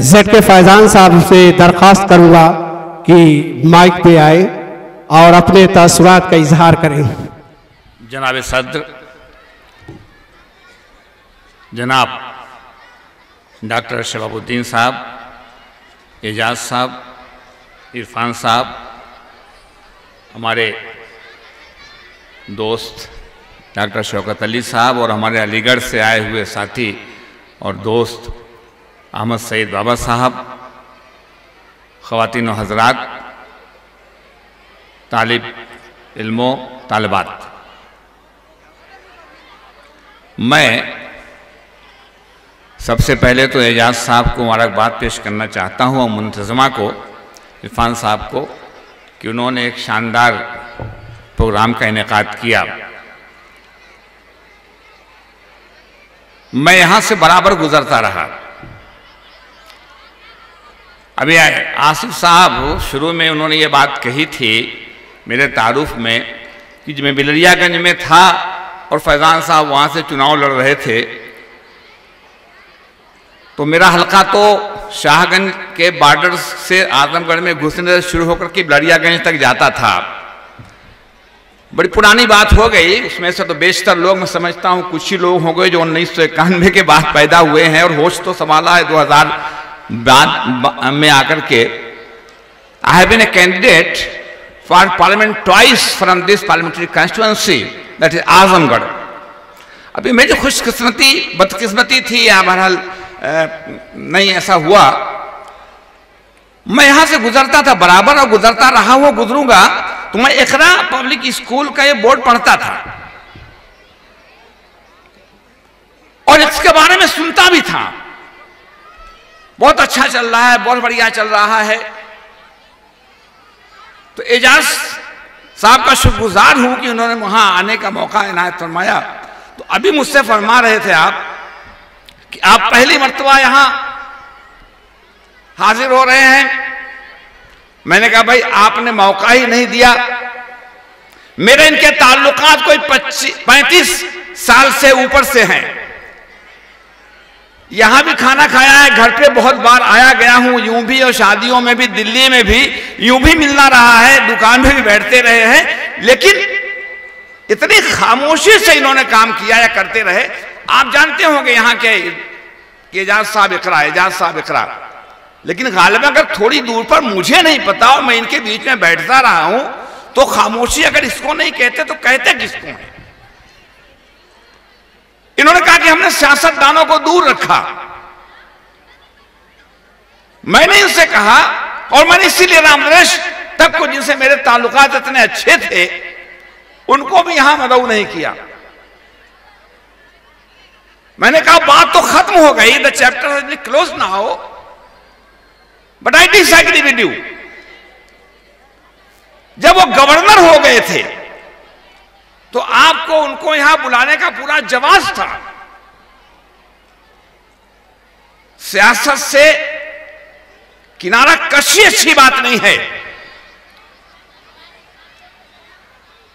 Z के फैजान साहब से दरख्वास्त करूंगा कि माइक पे आए और अपने तासुरात का इजहार करें। जनाब सदर जनाब डॉक्टर शबाबुद्दीन साहब, एजाज साहब, इरफान साहब, हमारे दोस्त डॉक्टर शौकत अली साहब और हमारे अलीगढ़ से आए हुए साथी और दोस्त अहमद सईद बाबा साहब, ख़वातीन व हज़रात, तालिब इल्मों, तालिबात, मैं सबसे पहले तो एजाज साहब को मुबारकबाद पेश करना चाहता हूँ और मुंतज़मा को, इरफान साहब को, कि उन्होंने एक शानदार प्रोग्राम का इनेकाद किया। मैं यहाँ से बराबर गुजरता रहा। अभी आसिफ साहब शुरू में उन्होंने ये बात कही थी मेरे तारुफ में कि जब मैं बिलरियागंज में था और फैजान साहब वहाँ से चुनाव लड़ रहे थे तो मेरा हलका तो शाहगंज के बॉर्डर से आजमगढ़ में घुसने से शुरू होकर के बिलरियागंज तक जाता था। बड़ी पुरानी बात हो गई, उसमें से तो बेशतर लोग मैं समझता हूँ कुछ ही लोग हो गए जो 1991 के बाद पैदा हुए हैं और होश तो संभाला है 2000 बाद में आकर के। I have been a candidate for parliament twice from this parliamentary constituency that is Azamgarh. अभी मेरी खुशकिस्मती बदकिस्मती थी या बहरहाल नहीं ऐसा हुआ, मैं यहां से गुजरता था बराबर और गुजरता रहा हूं, गुजरूंगा तो मैं इकरा पब्लिक स्कूल का ये बोर्ड पढ़ता था और इसके बारे में सुनता भी था। बहुत अच्छा चल रहा है, बहुत बढ़िया चल रहा है। तो एजाज साहब का शुक्रगुजार हूं कि उन्होंने वहां आने का मौका इनायत फरमाया। तो अभी मुझसे फरमा रहे थे आप कि आप पहली मर्तबा यहां हाजिर हो रहे हैं। मैंने कहा भाई आपने मौका ही नहीं दिया। मेरे इनके ताल्लुकात कोई 35 साल से ऊपर से हैं। यहां भी खाना खाया है, घर पे बहुत बार आया गया हूं, यूं भी और शादियों में भी, दिल्ली में भी यूं भी मिलना रहा है, दुकान में भी बैठते रहे हैं, लेकिन इतनी खामोशी से इन्होंने काम किया या करते रहे। आप जानते होंगे यहाँ के एजाज साहब इकरा, एजाज साहब इकरा, लेकिन गालिबा अगर थोड़ी दूर पर मुझे नहीं पता और मैं इनके बीच में बैठता रहा हूं तो खामोशी अगर इसको नहीं कहते तो कहते किसको हैं? इन्होंने कहा कि हमने सियासतदानों को दूर रखा। मैंने इनसे कहा और मैंने इसीलिए रामनरेश तक को जिनसे मेरे ताल्लुकात इतने अच्छे थे उनको भी यहां मदऊ नहीं किया। मैंने कहा बात तो खत्म हो गई, the chapter has been close now, but I disagree with you. जब वो गवर्नर हो गए थे तो आपको उनको यहां बुलाने का पूरा जवाब था। सियासत से किनारा कशी अच्छी बात नहीं है,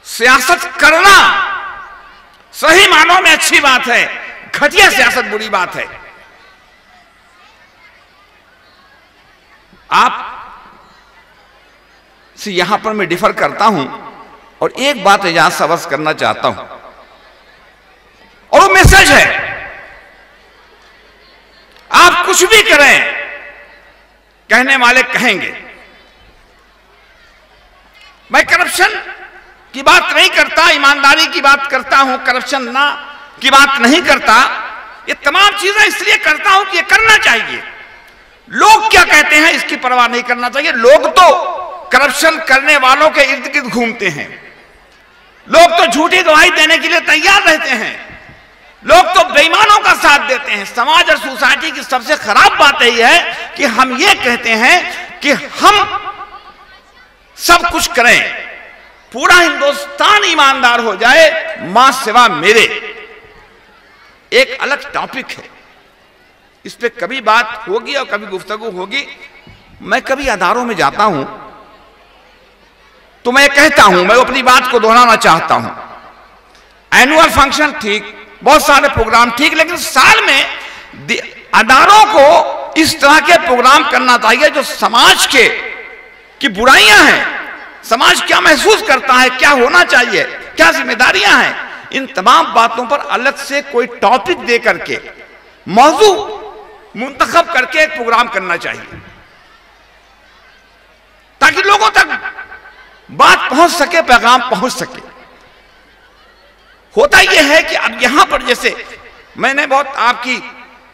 सियासत करना सही मानों में अच्छी बात है, घटिया सियासत बुरी बात है। आप से यहां पर मैं डिफर करता हूं और एक बात एजाज सबस करना चाहता हूं और वो मैसेज है, आप कुछ भी करें कहने वाले कहेंगे। मैं करप्शन की बात नहीं करता, ईमानदारी की बात करता हूं, करप्शन ना की बात नहीं करता। ये तमाम चीजें इसलिए करता हूं कि ये करना चाहिए। लोग क्या कहते हैं इसकी परवाह नहीं करना चाहिए। लोग तो करप्शन करने वालों के इर्द गिर्द घूमते हैं, लोग तो झूठी गवाही देने के लिए तैयार रहते हैं, लोग तो बेईमानों का साथ देते हैं। समाज और सोसाइटी की सबसे खराब बात यही है कि हम ये कहते हैं कि हम सब कुछ करें, पूरा हिंदुस्तान ईमानदार हो जाए, मां सिवा मेरे। एक अलग टॉपिक है, इस पे कभी बात होगी और कभी गुफ्तगू होगी। मैं कभी अदारों में जाता हूं तो मैं कहता हूं, मैं अपनी बात को दोहराना चाहता हूं, एनुअल फंक्शन ठीक, बहुत सारे प्रोग्राम ठीक, लेकिन साल में अदारों को इस तरह के प्रोग्राम करना चाहिए जो समाज के की बुराइयां हैं, समाज क्या महसूस करता है, क्या होना चाहिए, क्या जिम्मेदारियां हैं, इन तमाम बातों पर अलग से कोई टॉपिक दे करके मौजू मुंतखब करके एक प्रोग्राम करना चाहिए ताकि लोगों तक बात पहुंच सके, पैगाम पहुंच सके। होता यह है कि अब यहां पर जैसे मैंने बहुत आपकी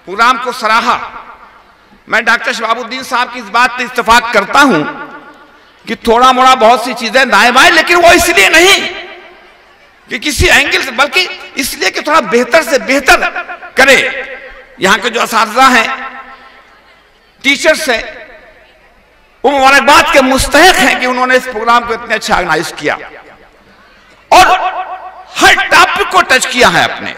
प्रोग्राम को सराहा, मैं डॉक्टर शहाबुद्दीन साहब की इस बात से इत्तेफाक करता हूं कि थोड़ा मोड़ा बहुत सी चीजें दाएं बाएं, लेकिन वो इसलिए नहीं कि किसी एंगल से, बल्कि इसलिए कि थोड़ा बेहतर से बेहतर करे। यहां के जो असातिज़ा हैं, टीचर्स हैं, वो मुबारकबाद के मुस्तहिक हैं कि उन्होंने इस प्रोग्राम को इतने अच्छा ऑर्गेनाइज किया और हर टॉपिक को टच किया है, अपने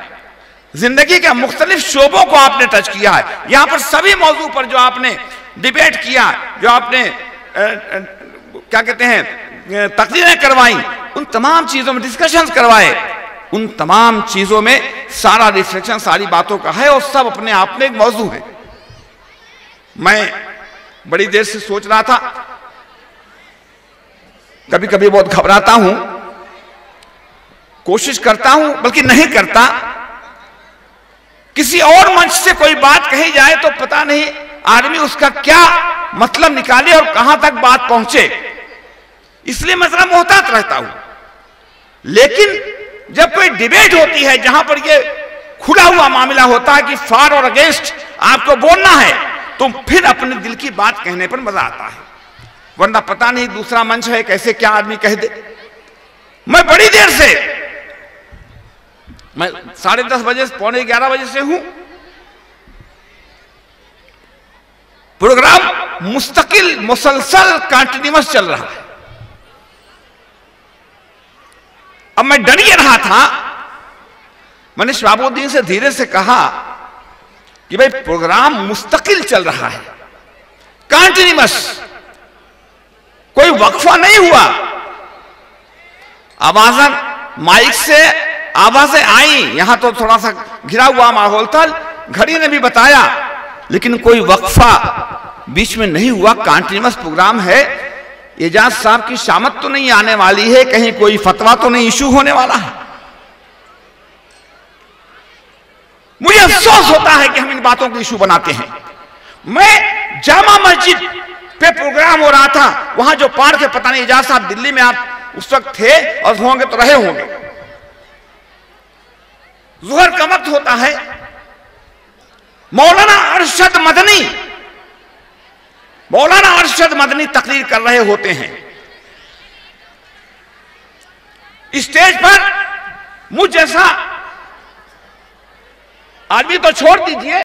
जिंदगी के मुख्तलिफ शोबों को आपने टच किया है। यहां पर सभी मौजू पर जो आपने डिबेट किया, जो आपने क्या कहते हैं तकरीरें करवाई, उन तमाम चीजों में डिस्कशंस करवाए, उन तमाम चीजों में सारा रिफ्लेक्शन सारी बातों का है और सब अपने आप में एक मौजू है। मैं बड़ी देर से सोच रहा था, कभी कभी बहुत घबराता हूं, कोशिश करता हूं बल्कि नहीं करता, किसी और मंच से कोई बात कही जाए तो पता नहीं आदमी उसका क्या मतलब निकाले और कहां तक बात पहुंचे, इसलिए मैं जरा मोहतात रहता हूं। लेकिन जब कोई डिबेट होती है जहां पर यह खुला हुआ मामला होता है कि फॉर और अगेंस्ट आपको बोलना है, तो फिर अपने दिल की बात कहने पर मजा आता है, वरना पता नहीं दूसरा मंच है कैसे क्या आदमी कह दे। मैं बड़ी देर से, मैं 10:30 बजे से 11:15 बजे से हूं, प्रोग्राम मुस्तकिल मुसलसल कंटिन्यूअस चल रहा है। अब मैं डर ही रहा था, मैंने शहाबुद्दीन से धीरे से कहा कि भाई प्रोग्राम मुस्तकिल चल रहा है, कंटिन्यूअस, कोई वक्फा नहीं हुआ। आवाजें माइक से आवाजें आई, यहां तो थोड़ा सा घिरा हुआ माहौल था, घड़ी ने भी बताया, लेकिन कोई वक्फा बीच में नहीं हुआ, कंटिन्यूअस प्रोग्राम है। एजाज साहब की शामत तो नहीं आने वाली है, कहीं कोई फतवा तो नहीं इशू होने वाला है। मुझे अफसोस होता है कि हम इन बातों को इशू बनाते हैं। मैं जामा मस्जिद पे प्रोग्राम हो रहा था, वहां जो पार्क है, पता नहीं एजाज साहब दिल्ली में आप उस वक्त थे और होंगे तो रहे होंगे, ज़ुहर का वक्त होता है, मौलाना अरशद मदनी तकरीर कर रहे होते हैं। स्टेज पर मुझ जैसा आदमी तो छोड़ दीजिए,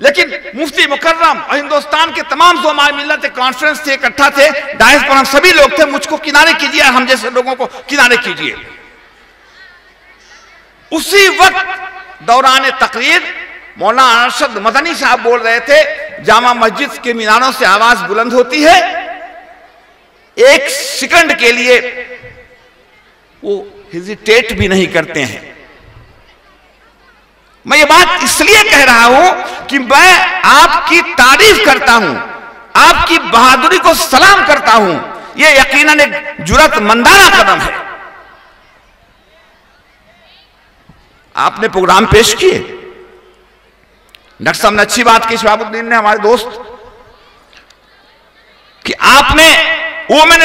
लेकिन मुफ्ती मुकर्रम और हिंदुस्तान के तमाम ज़ुलमा मिल्लत कॉन्फ्रेंस थे, इकट्ठा थे, डायस पर हम सभी लोग थे, मुझको किनारे कीजिए, हम जैसे लोगों को किनारे कीजिए। उसी वक्त दौरान तकरीर मौलाना अरशद मदनी साहब बोल रहे थे, जामा मस्जिद के मीनारों से आवाज बुलंद होती है, एक सेकंड के लिए वो हेजिटेट भी नहीं करते हैं। मैं ये बात इसलिए कह रहा हूं कि मैं आपकी तारीफ करता हूं, आपकी बहादुरी को सलाम करता हूं, यह यकीनन एक जुर्रतमंदाना कदम है। आपने प्रोग्राम पेश किए, डॉक्टर साहब ने अच्छी बात की, शहाबुद्दीन ने, हमारे दोस्त, कि आपने वुमेन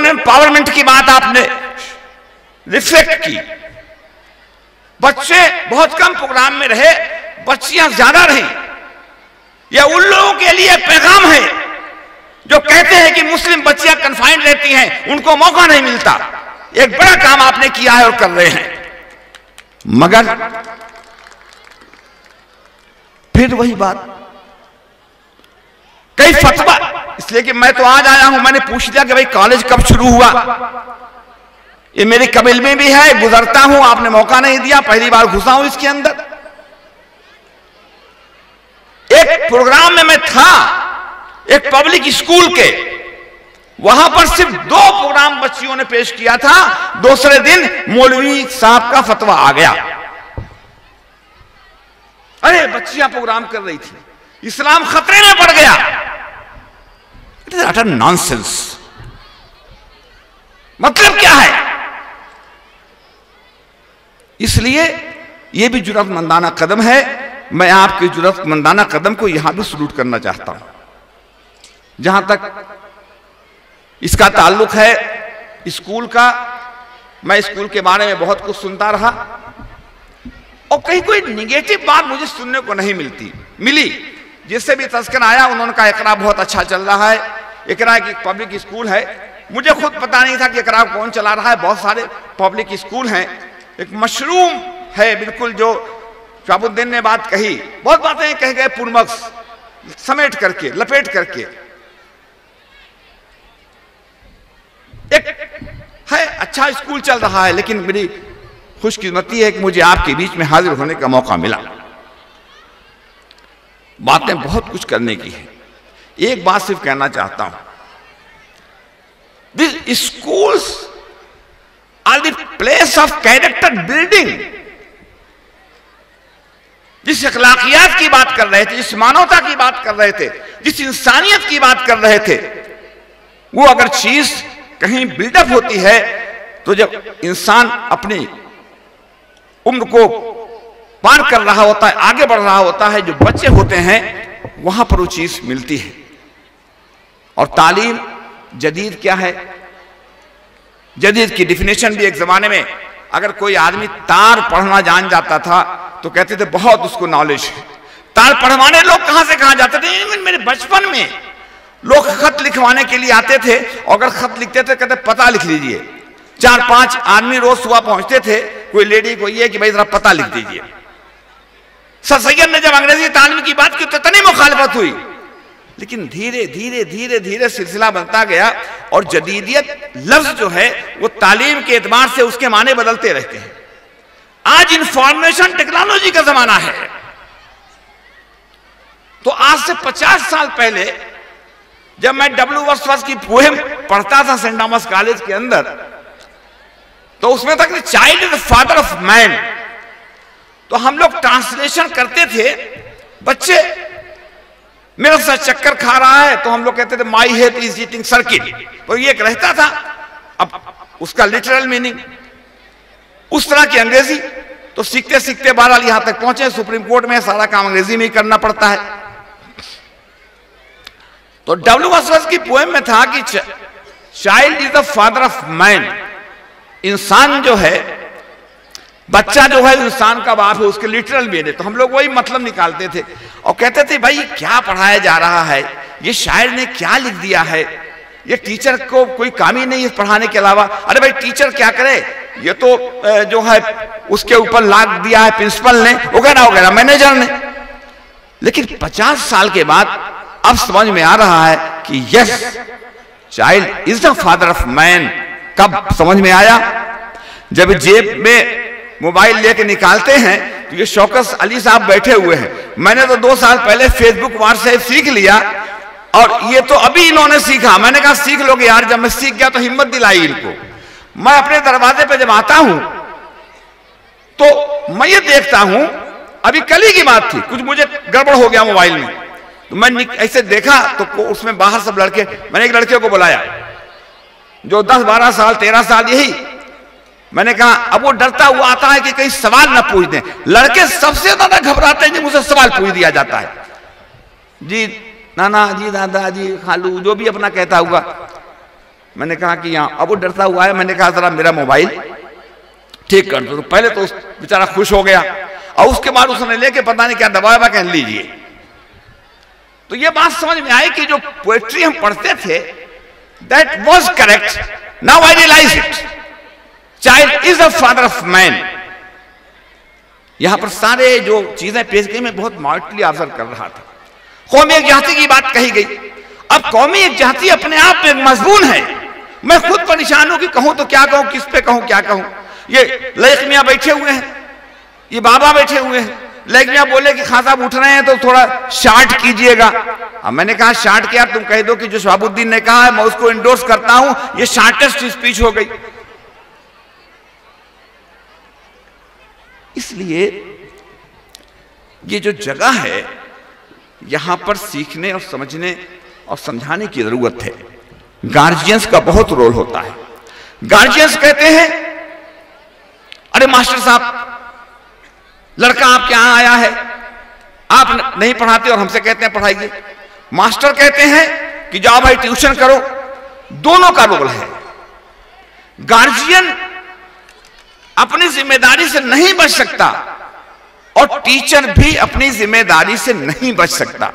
एम्पावरमेंट की बात आपने रिफ्लेक्ट की। बच्चे बहुत कम प्रोग्राम में रहे, बच्चियां ज्यादा रही। यह उन लोगों के लिए पैगाम है जो कहते हैं कि मुस्लिम बच्चियां कन्फाइंड रहती हैं, उनको मौका नहीं मिलता। एक बड़ा काम आपने किया है और कर रहे हैं, मगर फिर वही बात, कई फतवा, इसलिए कि मैं तो आज आया हूं, मैंने पूछ लिया कि भाई कॉलेज कब शुरू हुआ, ये मेरी कबिल में भी है, गुजरता हूं, आपने मौका नहीं दिया, पहली बार घुसा हूं इसके अंदर। एक प्रोग्राम में मैं था, एक पब्लिक स्कूल के, वहां पर सिर्फ 2 प्रोग्राम बच्चियों ने पेश किया था, दूसरे दिन मौलवी साहब का फतवा आ गया। अरे बच्चियां प्रोग्राम कर रही थी, इस्लाम खतरे में पड़ गया। It is utter nonsense. मतलब क्या है? इसलिए यह भी जुर्रतमंदाना कदम है। मैं आपके जुर्रतमंदाना कदम को यहां भी सलूट करना चाहता हूं। जहां तक इसका ताल्लुक है स्कूल का, मैं स्कूल के बारे में बहुत कुछ सुनता रहा और कहीं कोई निगेटिव बात मुझे सुनने को नहीं मिली। जिससे भी तस्करा आया उन्होंने कहा इकरा बहुत अच्छा चल रहा है, इकरा की पब्लिक स्कूल है। मुझे खुद पता नहीं था कि इकरा कौन चला रहा है। बहुत सारे पब्लिक स्कूल हैं, एक मशरूम है बिल्कुल। जो शहाबुद्दीन ने बात कही, बहुत बातें कह गए पूर्वक समेट करके, लपेट करके। एक है अच्छा स्कूल चल रहा है, लेकिन मेरी खुशकिस्मती है कि मुझे आपके बीच में हाजिर होने का मौका मिला। बातें बहुत कुछ करने की है। एक बात सिर्फ कहना चाहता हूं, this schools are the place of character building. जिस अखलाकियात की बात कर रहे थे, जिस मानवता की बात कर रहे थे, जिस इंसानियत की बात कर रहे थे, वो अगर चीज कहीं बिल्डअप होती है तो जब इंसान अपनी उम्र को पार कर रहा होता है, आगे बढ़ रहा होता है, जो बच्चे होते हैं वहां पर वो चीज मिलती है। और तालीम जदीद क्या है? जदीद की डिफिनेशन भी एक जमाने में अगर कोई आदमी तार पढ़ना जान जाता था तो कहते थे बहुत उसको नॉलेज है। तार पढ़वाने लोग कहां से कहां जाते थे। मेरे बचपन में लोग खत लिखवाने के लिए आते थे और अगर खत लिखते थे कहते पता लिख लीजिए। 4-5 आदमी रोज सुबह पहुंचते थे, कोई लेडी को ये कि भाई जरा पता लिख दीजिए। सर सैयद ने जब अंग्रेजी तालीम की बात की तो इतनी मुखालफत हुई, लेकिन धीरे धीरे धीरे धीरे सिलसिला बनता गया और जदीदियत लफ्ज जो है वो तालीम के एतबार से उसके माने बदलते रहते हैं। आज इंफॉर्मेशन टेक्नोलॉजी का जमाना है, तो आज से 50 साल पहले जब मैं W वर्ड्सवर्थ की पोएम पढ़ता था सेंट थॉमस कॉलेज के अंदर, तो उसमें था कि child is the father of man. तो हम लोग ट्रांसलेशन करते थे, बच्चे मेरे साथ चक्कर खा रहा है तो हम लोग कहते थे my head is eating circuit, तो ये रहता था। अब उसका लिटरल मीनिंग उस तरह की अंग्रेजी, तो सीखते सीखते बहरहाल यहां तक पहुंचे। सुप्रीम कोर्ट में सारा काम अंग्रेजी में ही करना पड़ता है। तो W वर्ड्सवर्थ की पोएम में था कि child is the father of man. इंसान जो है, बच्चा जो है इंसान का बाप है, उसके लिटरल मीनिंग। तो हम लोग वही मतलब निकालते थे और कहते थे भाई क्या पढ़ाया जा रहा है, ये शायर ने क्या लिख दिया है, ये टीचर को कोई काम ही नहीं है पढ़ाने के अलावा। अरे भाई टीचर क्या करे, ये तो जो है उसके ऊपर लाद दिया है प्रिंसिपल ने, वगैरह वगैरह, मैनेजर ने। लेकिन 50 साल के बाद अब समझ में आ रहा है कि yes, child is the father of man. कब समझ में आया? जब जेब में मोबाइल लेके निकालते हैं तो ये शौकत अली साहब बैठे हुए हैं। मैंने तो 2 साल पहले फेसबुक व्हाट्सएप सीख लिया और ये तो अभी इन्होंने सीखा। मैंने कहा सीख लोगे यार। जब मैं सीख गया तो हिम्मत दिलाई इनको। मैं अपने दरवाजे पे जब आता हूं तो मैं ये देखता हूं, अभी कल ही की बात थी, कुछ मुझे गड़बड़ हो गया मोबाइल में, तो मैं ऐसे देखा तो उसमें बाहर सब लड़के, मैंने एक लड़के को बुलाया जो 10-12 साल 13 साल यही। मैंने कहा, अब वो डरता हुआ आता है कि कहीं सवाल ना पूछ दें। लड़के सबसे ज्यादा घबराते हैं जब मुझसे सवाल पूछ दिया जाता है। जी नाना जी, दादा जी, खालू, जो भी अपना कहता हुआ। मैंने कहा कि यहाँ, अब वो डरता हुआ है। मैंने कहा जरा मेरा मोबाइल ठीक कर दो। तो पहले तो उस बेचारा खुश हो गया और उसके बाद उसने लेके पता नहीं क्या दबाया, कह लीजिए। तो ये बात समझ में आई कि जो पोएट्री हम पढ़ते थे that was correct. Now I realise it, child is the father of man. यहां पर सारे जो चीजें पेश की मैं बहुत माइटली ऑब्जर्व कर रहा था। कौमी एक जाति की बात कही गई। अब कौमी एक जाति अपने आप में एक मजबून है। मैं खुद परेशान हूं कि कहूं तो क्या कहूं, किस पे कहूं, क्या कहूं। ये लैक मियां बैठे हुए हैं, ये बाबा बैठे हुए हैं। लैक मियां बोले कि खान साहब उठ रहे हैं तो थोड़ा शार्ट कीजिएगा। अब मैंने कहा शार्ट क्या, तुम कह दो कि जो शहाबुद्दीन ने कहा है मैं उसको इंडोर्स करता हूं, ये शार्टेस्ट स्पीच हो गई। इसलिए ये जो जगह है यहां पर सीखने और समझने और समझाने की जरूरत है। गार्जियंस का बहुत रोल होता है। गार्जियंस कहते हैं अरे मास्टर साहब लड़का आपके यहां आया है, आप नहीं पढ़ाते और हमसे कहते हैं पढ़ाइए। मास्टर कहते हैं कि जाओ भाई ट्यूशन करो। दोनों का रोल है। गार्जियन अपनी जिम्मेदारी से नहीं बच सकता और टीचर भी अपनी जिम्मेदारी से नहीं बच सकता।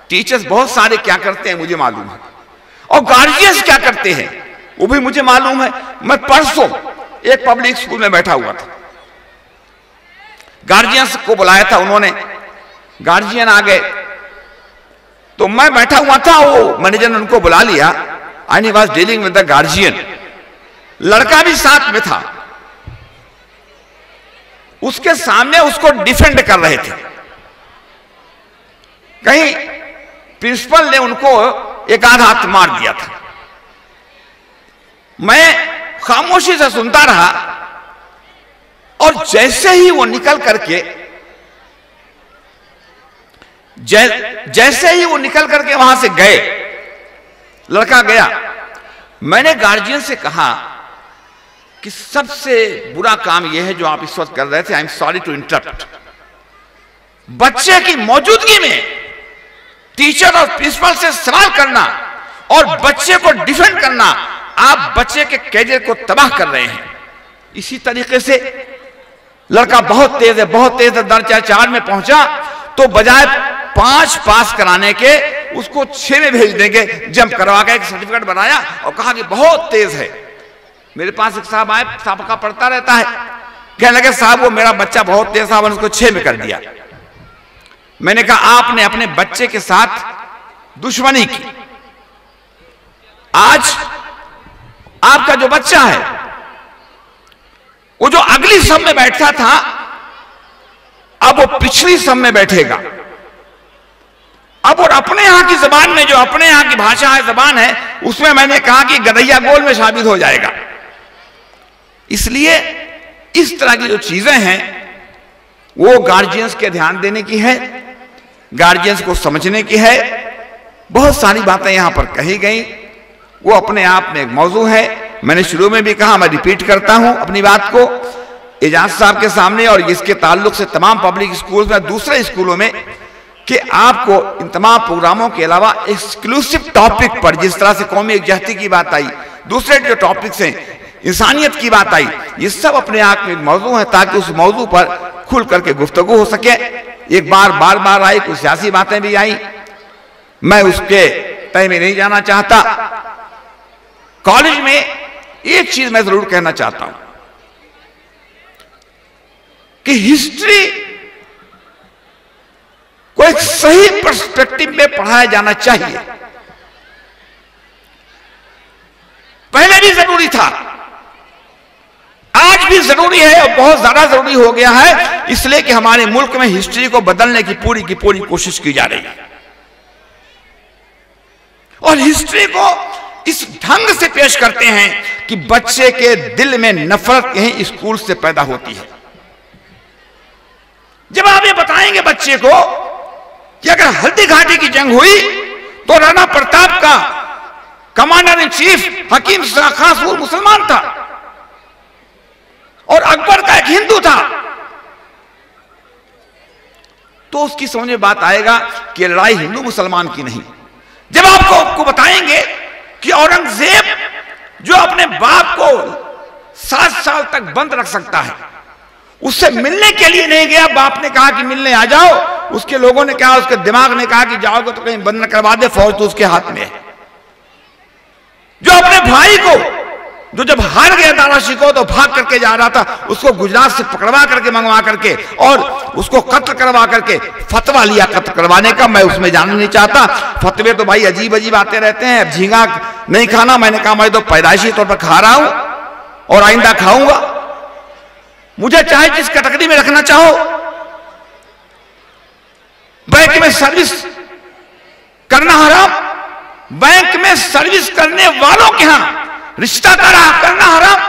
टीचर्स बहुत सारे क्या करते हैं मुझे मालूम है, और गार्जियंस क्या करते हैं वो भी मुझे मालूम है। मैं परसों एक पब्लिक स्कूल में बैठा हुआ था, गार्जियंस को बुलाया था उन्होंने, गार्जियन आ गए तो मैं बैठा हुआ था, वो मैनेजर ने उनको बुला लिया। And he was dealing with the guardian. लड़का भी साथ में था, उसके सामने उसको डिफेंड कर रहे थे। कहीं प्रिंसिपल ने उनको एक आध हाथ मार दिया था। मैं खामोशी से सुनता रहा और जैसे ही वो निकल करके जैसे ही वो निकल करके वहां से गए, लड़का गया, मैंने गार्जियन से कहा कि सबसे बुरा काम यह है जो आप इस वक्त कर रहे थे। I am sorry to interrupt. बच्चे की मौजूदगी में टीचर और प्रिंसिपल से सवाल करना और बच्चे को डिफेंड करना, आप बच्चे के कैरियर को तबाह कर रहे हैं। इसी तरीके से लड़का बहुत तेज है, बहुत तेज है, दर्जा 4 में पहुंचा तो बजाय 5 पास कराने के उसको 6 में भेज देंगे। जंप करवा के एक सर्टिफिकेट बनाया और कहा कि बहुत तेज है। मेरे पास एक साहब आए, साहब का पढ़ता रहता है, कहने लगे साहब वो मेरा बच्चा बहुत तेज, साहब ने उसको 6 में कर दिया। मैंने कहा आपने अपने बच्चे के साथ दुश्मनी की। आज आपका जो बच्चा है वो जो अगली सब में बैठता था अब वो पिछली सब में बैठेगा। अब और अपने यहां की जबान में, जो अपने यहां की भाषा है, जबान है, उसमें मैंने कहा कि गदैया गोल में शामिल हो जाएगा। इसलिए इस तरह की जो चीजें हैं वो गार्जियंस के ध्यान देने की है, गार्जियंस को समझने की है। बहुत सारी बातें यहां पर कही गई, वो अपने आप में एक मौजू है। मैंने शुरू में भी कहा, मैं रिपीट करता हूं अपनी बात को एजाज साहब के सामने और इसके ताल्लुक से तमाम पब्लिक स्कूल में, दूसरे स्कूलों में, कि आपको इन तमाम प्रोग्रामों के अलावा एक्सक्लूसिव टॉपिक पर, जिस तरह से कौमी एकजहती की बात आई, दूसरे जो टॉपिक्स हैं, इंसानियत की बात आई, ये सब अपने आप में एक मौजू है, ताकि उस मौजू पर खुल करके गुफ्तगू हो सके। एक बार आई, कुछ सियासी बातें भी आई, मैं उसके तय में नहीं जाना चाहता। कॉलेज में एक चीज मैं जरूर कहना चाहता हूं कि हिस्ट्री को एक सही पर्सपेक्टिव में पढ़ाया जाना चाहिए। पहले भी जरूरी था, आज भी जरूरी है और बहुत ज्यादा जरूरी हो गया है, इसलिए कि हमारे मुल्क में हिस्ट्री को बदलने की पूरी कोशिश की जा रही है। और हिस्ट्री को इस ढंग से पेश करते हैं कि बच्चे के दिल में नफरत यहीं स्कूल से पैदा होती है। जब आप ये बताएंगे बच्चे को कि अगर हल्दी घाटी की जंग हुई तो राणा प्रताप का कमांडर इन चीफ हकीम शाह खान वो मुसलमान था और अकबर का एक हिंदू था, तो उसकी समझ में बात आएगा कि लड़ाई हिंदू मुसलमान की नहीं। जब आपको बताएंगे कि औरंगजेब जो अपने बाप को 7 साल तक बंद रख सकता है, उससे मिलने के लिए नहीं गया, बाप ने कहा कि मिलने आ जाओ, उसके लोगों ने कहा, उसके दिमाग ने कहा कि जाओगे तो कहीं बंद न करवा दे, फौज तो उसके हाथ में है। जो अपने भाई को, जो जब हार गया दारा शिकोह तो भाग करके जा रहा था, उसको गुजरात से पकड़वा करके मंगवा करके और उसको कत्ल करवा करके फतवा लिया कत्ल करवाने का। मैं उसमें जानना नहीं चाहता, फतवे तो भाई अजीब अजीब आते रहते हैं। झींगा नहीं खाना, मैंने कहा मैं तो पैदाइशी तौर पर खा रहा हूं और आइंदा खाऊंगा, मुझे चाहे जिस कैटेगरी में रखना चाहो। बैंक में सर्विस करना हराम, बैंक में सर्विस करने वालों के यहां रिश्ता करना हराम,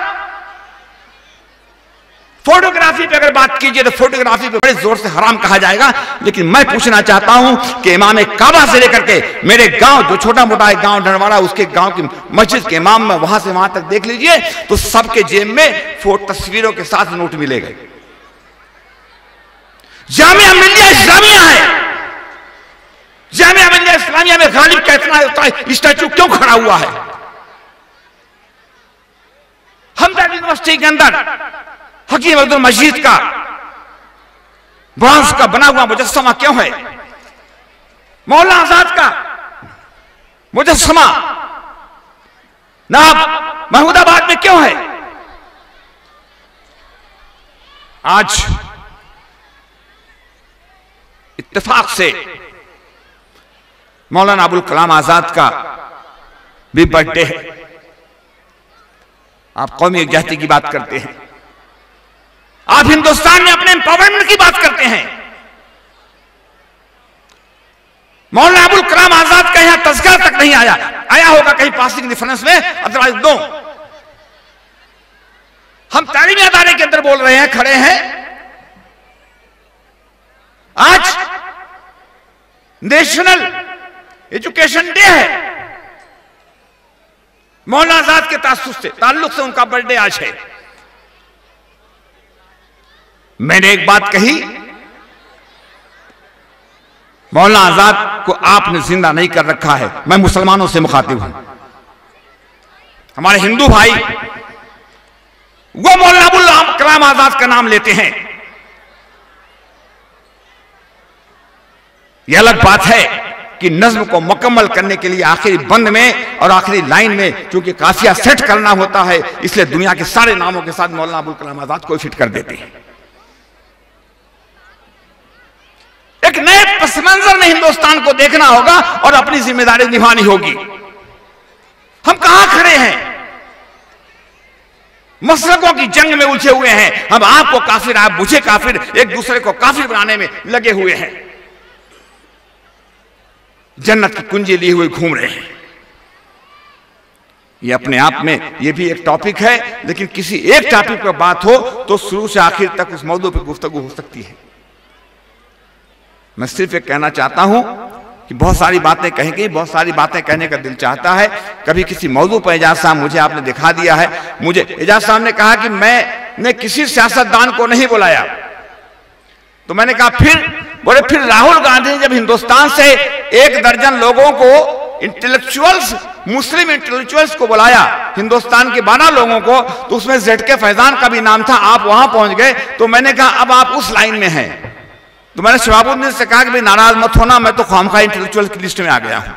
फोटोग्राफी फोटोग्राफी पे अगर बात कीजिए तो फोटोग्राफी पे बड़े जोर से हराम कहा जाएगा, लेकिन मैं पूछना चाहता हूं कि इमाम काबा से लेकर के मेरे गांव, जो छोटा मोटा एक गांव डरवाड़ा, उसके गांव की मस्जिद के इमाम में वहां से वहां तक देख लीजिए तो सबके जेब में तस्वीरों के साथ नोट मिलेगा। जामिया मिल्लिया इस्लामिया है, जामिया मिल्लिया इस्लामिया में गालिब का इतना स्टैचू क्यों खड़ा हुआ है? हमजा यूनिवर्सिटी के अंदर हकीम अब्दुल मजीद का ब्रॉन्ज का बना हुआ मुजस्समा क्यों है? मौलाना आजाद का मुजस्समा नाब महमूदाबाद में क्यों है? आज इत्तेफाक से मौलाना अबुल कलाम आजाद का भी बर्थडे है। आप कौमी एकजाहती की बात करते हैं, आप हिंदुस्तान में अपने एम्पावरमेंट की बात करते हैं। मौलाना अबुल कलाम आजाद का यहां तज़किरा तक नहीं आया होगा कहीं पासिंग डिफरेंस में, अदरवाइज नो। हम तालीमी अदारे के अंदर बोल रहे हैं, खड़े हैं। आज नेशनल एजुकेशन डे है, मौलाना आजाद के ताल्लुक से उनका बर्थडे आज है। मैंने एक बात कही, मौलाना आजाद को आपने जिंदा नहीं कर रखा है। मैं मुसलमानों से मुखातिब हूं, हमारे हिंदू भाई वो मौलाना अबुल कलाम आजाद का नाम लेते हैं। यह अलग बात है कि नज्म को मुकम्मल करने के लिए आखिरी बंद में और आखिरी लाइन में चूंकि काफिया सेट करना होता है, इसलिए दुनिया के सारे नामों के साथ मौलाना अबुल कलाम आजाद को फिट कर देते हैं। एक नए पस मंजर में हिंदुस्तान को देखना होगा और अपनी जिम्मेदारी निभानी होगी। हम कहां खड़े हैं? मसलकों की जंग में उलझे हुए हैं। हम आपको काफिर, आप मुझे काफिर, एक दूसरे को काफिर बनाने में लगे हुए हैं। जन्नत की कुंजी लिए हुए घूम रहे हैं। ये अपने आप में ये भी एक टॉपिक है, लेकिन किसी एक टॉपिक पर बात हो तो शुरू से आखिर तक उस मौजू पर गुफ्तगू हो सकती है। मैं सिर्फ एक कहना चाहता हूं कि बहुत सारी बातें कहेंगी, बहुत सारी बातें कहने का दिल चाहता है। कभी किसी मौजू पर एजाज साहब मुझे आपने दिखा दिया है, मुझे एजाज साहब ने कहा कि मैंने किसी सियासतदान को नहीं बुलाया, तो मैंने कहा फिर राहुल गांधी ने जब हिंदुस्तान से 1 दर्जन लोगों को, इंटेलेक्चुअल्स, मुस्लिम इंटेलेक्चुअल्स को बुलाया, हिंदुस्तान के 12 लोगों को, तो उसमें ZK फैजान का भी नाम था। आप वहां पहुंच गए, तो मैंने कहा अब आप उस लाइन में हैं। तो मैंने शहाबुद्दीन से कहा कि भाई नाराज मत होना, मैं तो खामखा इंटेलेक्चुअल की लिस्ट में आ गया हूं।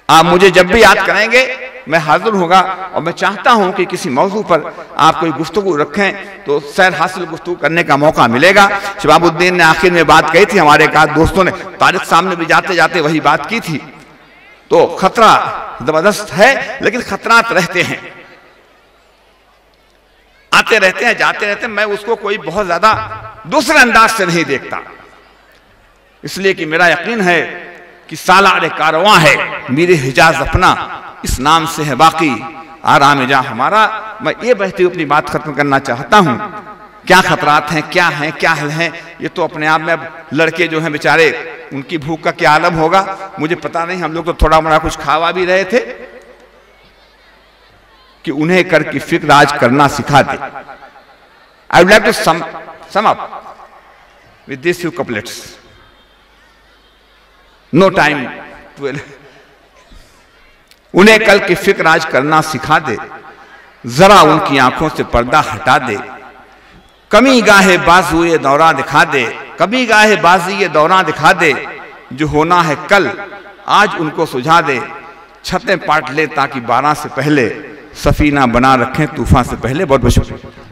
आप मुझे जब भी याद करेंगे मैं हाजिर होगा, और मैं चाहता हूं कि किसी मौजू पर आप कोई गुफ्तगू रखें तो सैर हासिल गुफ्तगू करने का मौका मिलेगा। शहाबुद्दीन ने आखिर में बात कही थी, हमारे एक दोस्तों ने, तारिक सामने भी जाते जाते वही बात की थी। तो खतरा जबरदस्त है, लेकिन खतरात रहते हैं, आते रहते हैं, जाते रहते हैं। मैं उसको कोई बहुत ज्यादा दूसरे अंदाज से नहीं देखता, इसलिए कि मेरा यकीन है कि सालार कारवां है मेरे हिजाज अपना, इस नाम से है बाकी आराम जा हमारा। मैं ये बहती हुई अपनी बात खत्म करना चाहता हूं। क्या खतरात हैं, क्या हैं, क्या हल हैं, ये तो अपने आप में, अब लड़के जो हैं बेचारे, उनकी भूख का क्या आलम होगा मुझे पता नहीं। हम लोग तो थोड़ा मोड़ा कुछ खावा भी रहे थे कि उन्हें कर की फिक्र आज करना सिखा दे। I would like to sum up with this few couplets. No time to, उन्हें कल की फिक्र आज करना सिखा दे, जरा उनकी आंखों से पर्दा हटा दे, कमी गाहे बाजू ये दौरा दिखा दे, कभी गाहे बाजी ये दौरा दिखा दे, जो होना है कल आज उनको सुझा दे, छतें पाट ले ताकि 12 से पहले सफीना बना रखें तूफान से पहले। बहुत बहुत शुक्रिया।